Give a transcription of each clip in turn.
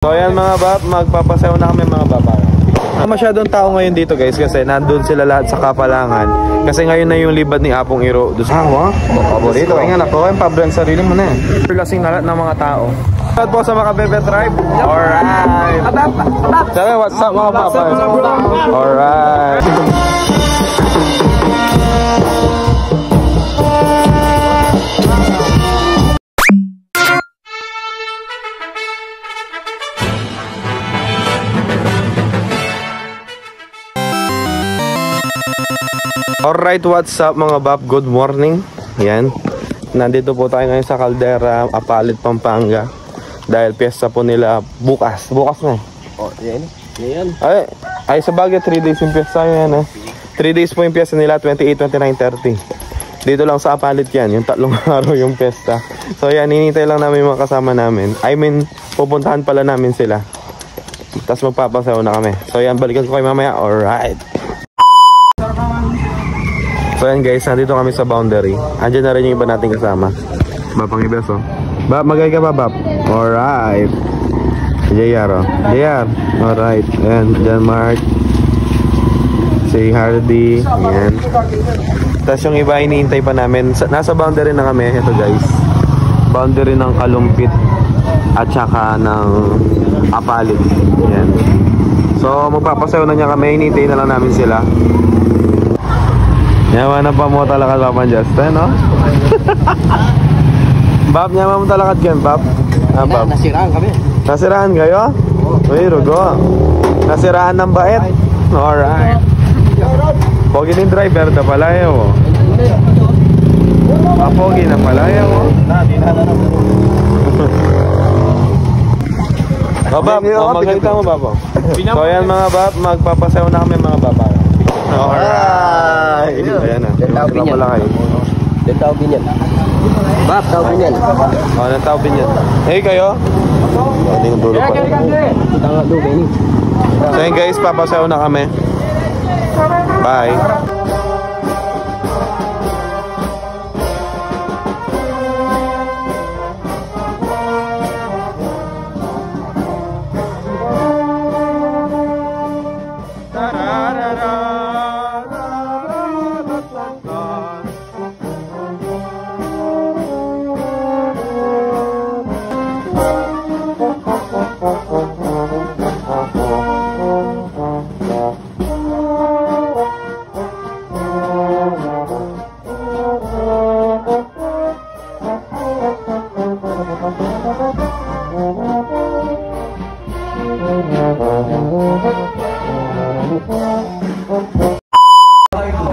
So ayan mga bab, magpapasayaw na kami mga baba. Masyadong tao ngayon dito guys kasi nandun sila lahat sa kapalangan. Kasi ngayon na yung libad ni Apong Iro. Paborito. Kaya nga nakuha yung pabrang sarili mo na eh. Lasing na lahat ng mga tao. Shout po sa mga Bebe Tribe. Alright. Sabi, what's up mga baba? Alright. Alright, what's up mga bab? Good morning. Yan. Nandito po tayo ngayon sa Caldera, Apalit, Pampanga. Dahil piyesta po nila bukas. Bukas na eh. Oh, yan. Yan. Ay sa bagay, 3 days yung piyesta yan eh. 3 days po yung piyesta nila, 28, 29, 30. Dito lang sa Apalit yan, yung 3 araw yung piyesta. So yan, hinintay lang namin yung mga kasama namin. I mean, pupuntahan pala namin sila. Tapos magpapasayaw na kami. So yan, balikan ko kayo mamaya. Alright. So yan guys, nandito kami sa boundary. Andiyan na rin yung iba nating kasama. Bapang ibes oh. Bap, magay ka ba Bap? Alright. JR oh. JR. Alright. Ayan, John Mark. Si Hardy. Ayan. Tapos yung iba iniintay pa namin. Nasa boundary na kami. Ito guys. Boundary ng Kalumpit at saka ng Apalit. Ayan. So magpapasayaw na niya kami. Iniintay na lang namin sila. Yaman na pa mo talaga Papan Justin, no? Bab, yaman mo talaga dyan, Bab? Ah, Bab? Nasiraan kami. Nasiraan kayo? Uy, rugo. Nasiraan ng bait? Alright. Pogi ni driver na pala yun. Pogi na pala yun. Bab, magkakita mo, Bab? So yan mga Bab, magpapasayaw na kami mga Bab. Alright. Ayan na. Tao binyan. Bab, tao binyan. Oh, tao binyan. Hey kayo? Hindi yung dulo pa. So yun guys, papasayaw na kami. Bye.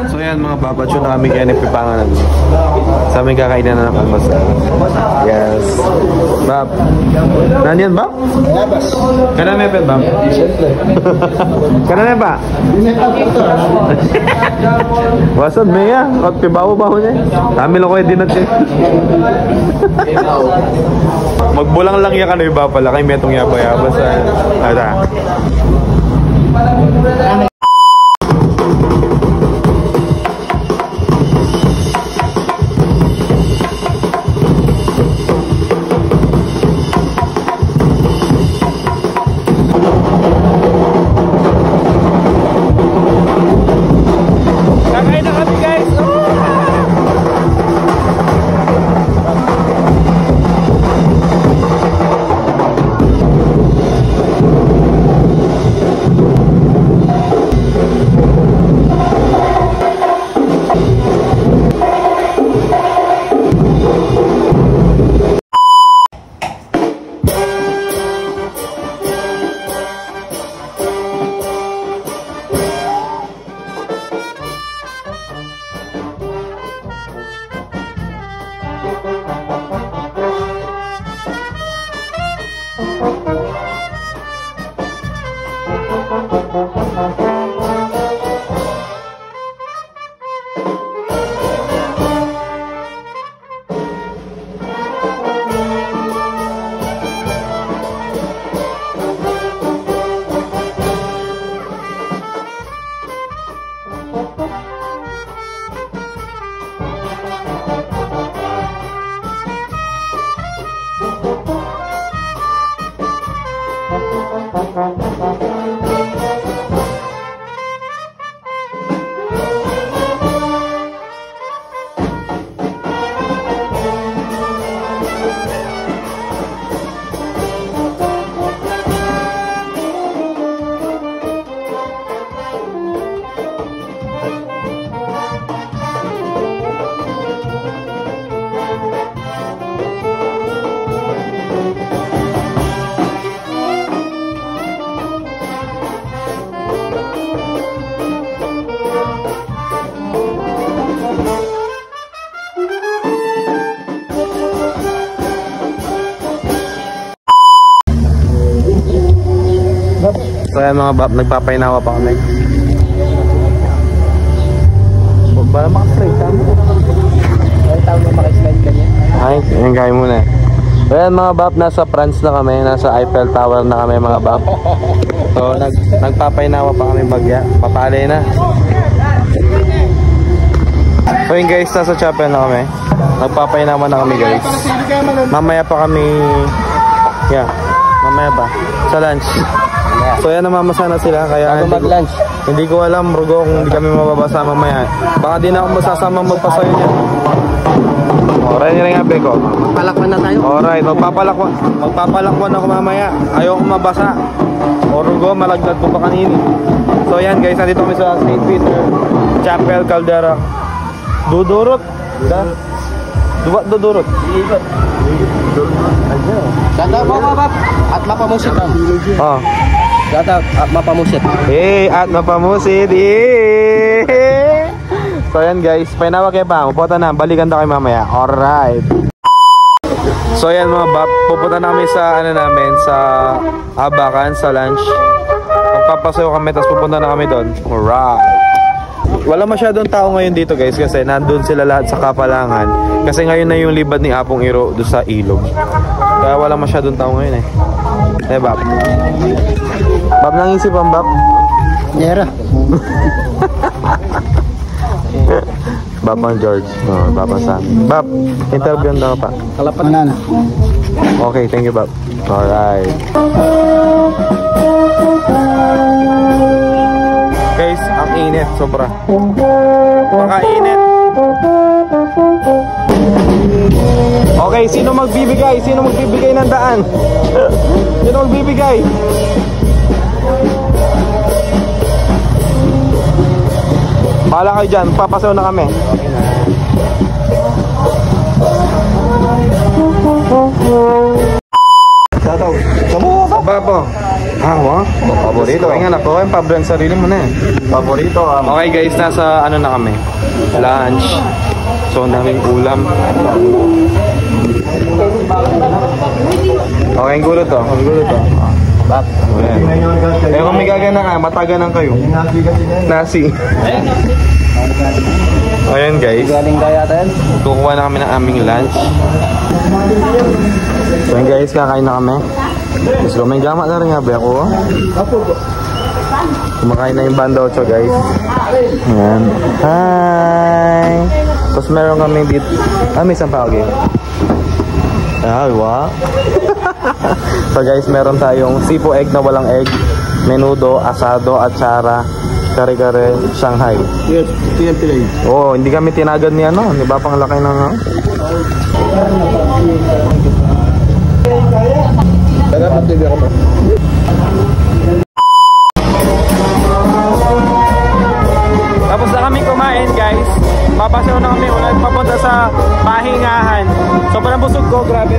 So yan mga babacho na kami kaya napipanganan sa aming kakainan na ng almasal. Yes. Bab. Nandiyan Bab? Kanan mepet Bab? Kanan pa? Wasad meya. At pibaho-baho niya. Kami lang ko yung dinat siya. Magbulang lang yan ka na iba pala. Kay metong yaba-yaba sa... Ada. So ayan mga bab, nagpapainawa pa kami. Bala makaslide ka mo. Ay, tawag mo makaslide ka niya. Ay, yan gaya muna. So ayan mga bab, nasa France na kami. Nasa Eiffel Tower na kami mga bab. So nagpapainawa pa kami bagya. Papalay na. So yun guys, nasa chapel na kami. Nagpapainawa na kami guys. Mamaya pa kami, mamaya pa sa lunch. So yan, namamasa na sila. Kaya mag-lunch. Hindi ko alam, Rugo, kung hindi kami mababasa mamaya. Baka di na ako masasama magpasayo niya. Alright, nyo rin nga, Beko. Palakpan na tayo. Alright, magpapalakwan ako mamaya. Ayoko mabasa. O Rugo, malaglag ko pa kanini. So yan guys, nandito kami sa St. Peter Chapel, Caldera. Dudurot. Dudurot. Shoutout mo babab. At mapamusit lang. Oh. Shoutout at mapamusit. At mapamusit. So yan guys, painawa kayo pa. Pupunta na, balikan na kayo mamaya. Alright. So yan mga bab, pupunta na kami sa namin, sa Abakan, sa lunch. Magpapasayo kami, tapos pupunta na kami doon. Alright. Wala masyadong tao ngayon dito guys, kasi nandun sila lahat sa Kapalangan. Kasi ngayon na yung libad ni Apong Iro doon sa ilog. Kaya wala masyadong tao ngayon eh. Bab. Bab, nangisip ang Bab? Yera. Bab ang George. Bab ang Sam. Bab, interview na pa. Kalapat na. Okay, thank you Bab. Alright. Guys, ang init, sobra. Pakainit. Okay, sino magbibigay? Sino magbibigay ng daan? Sino magbibigay? Bahala kayo dyan, papasaw na kami. Tataw, kamu ba po? Paborito. Kaya nga na po, yung paborito ang sarili mo na eh. Paborito. Okay guys, nasa na kami. Lunch. So, ang daming ulam. Okay, ang gulo to. Ang gulo to. Bak. Eh, kung may gagana ka, mataganan kayo. Nasi. Ayan guys. Galing kaya tayo. Kukuha na kami ng aming lunch. So yun guys, kakain na kami. Let's go, may gama na rin nga ba ako? Kumakain na yung Banda 8 guys. Ayan. Hi! Tapos meron kami dito. May isang pa, okay. Wow. So guys, meron tayong sipo egg na walang egg, menudo, asado, atsara, kare-kare, Shanghai. Yes, today. Oh, hindi kami tinagad ni Di ba pang laki ng Tapos na kami kumain guys. Papasaw na kami ulit papunta sa pahingahan. Sobrang busog ko, grabe.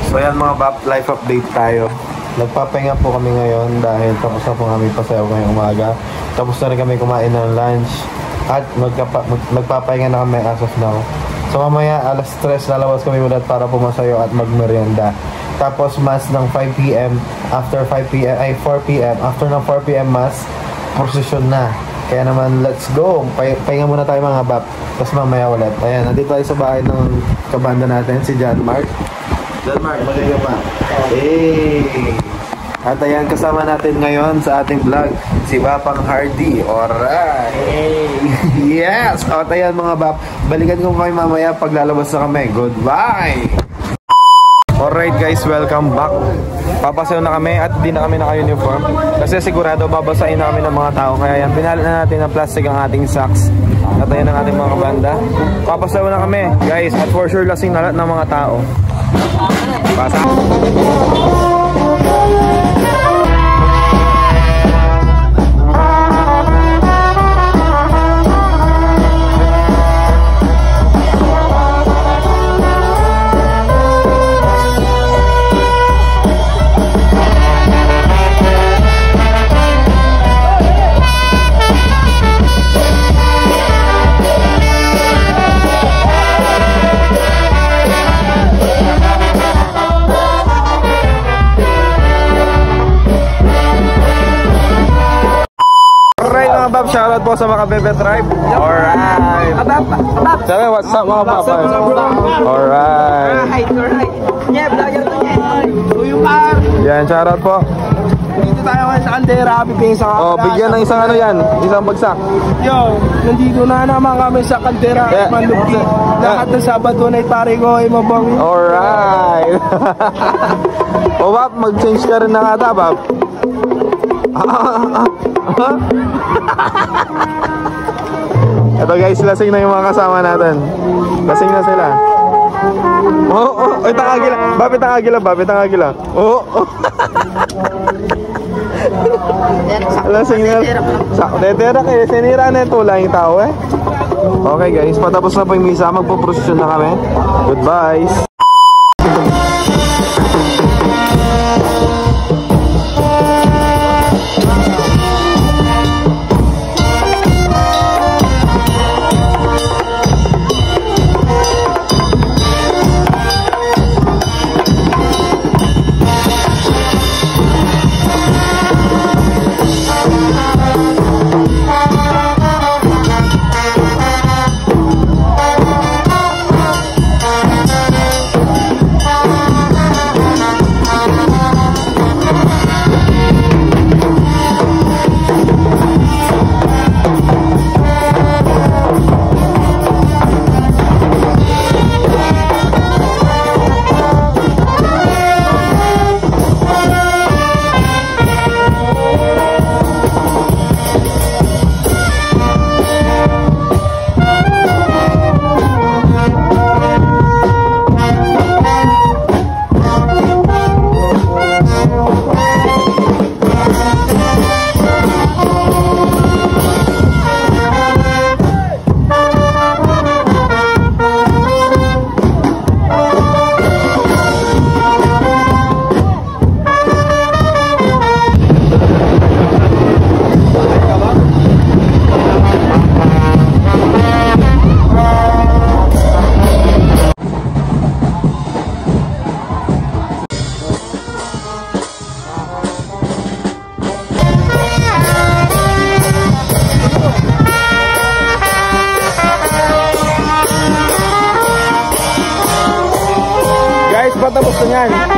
So yan mga bap, life update tayo. Nagpapahinga po kami ngayon dahil tapos na po kami pasayaw ngayong umaga. Tapos na rin kami kumain ng lunch. At magpapahinga na kami as of now. So mamaya alas 3 lalabas kami ulit para pumasayo at magmerienda. Tapos mass ng 5 PM. After 5 PM, ay 4 PM. After ng 4 PM mass, procession na. Kaya naman, let's go. Pahinga muna tayo mga bap. Tapos mamaya ulit. Ayan, nandito tayo sa bahay ng kabanda natin, si John Mark. John Mark, magaling pa. Hey! At ayan, kasama natin ngayon sa ating vlog, si Bapang Hardy. Alright! Hey! Yes! At ayan mga bap, balikan ko kayo mamaya pag lalabas na kami. Goodbye! guys, welcome back. Papasayo na kami at di na kami naka-uniform kasi sigurado babasahin na kami ng mga tao. Kaya yan, pinalot na natin ng plastic ang ating socks at ayan ang ating mga kabanda. Papasayo na kami guys at for sure lasing na lahat ng mga tao. Pasa. Bab, shoutout po sa mga Bebe Tribe. Alright. Sabi, what's up mga papa? Alright. Yeah, vlogger to niya. Yan, shoutout po. Dito tayo ngayon sa Caldera, pipisa ka. Oh, bigyan ng isang ano yan, isang bagsak. Yo, nandito na naman kami sa Caldera, Manlupi. Lahat ng Sabado na pare ko ay mabang. Alright. O Bab, mag-change ka rin na ata, Bab. Ito guys, lasing na yung mga kasama natin. Lasing na sila. Ay, tangagila. Babi, tangagila. Babi, tangagila. Lasing na. Detera kayo. Sinira na yung tulay yung tao eh. Okay guys, patapos na po yung misa. Magpo-prosesyon na kami. Goodbye. Patapos na yan.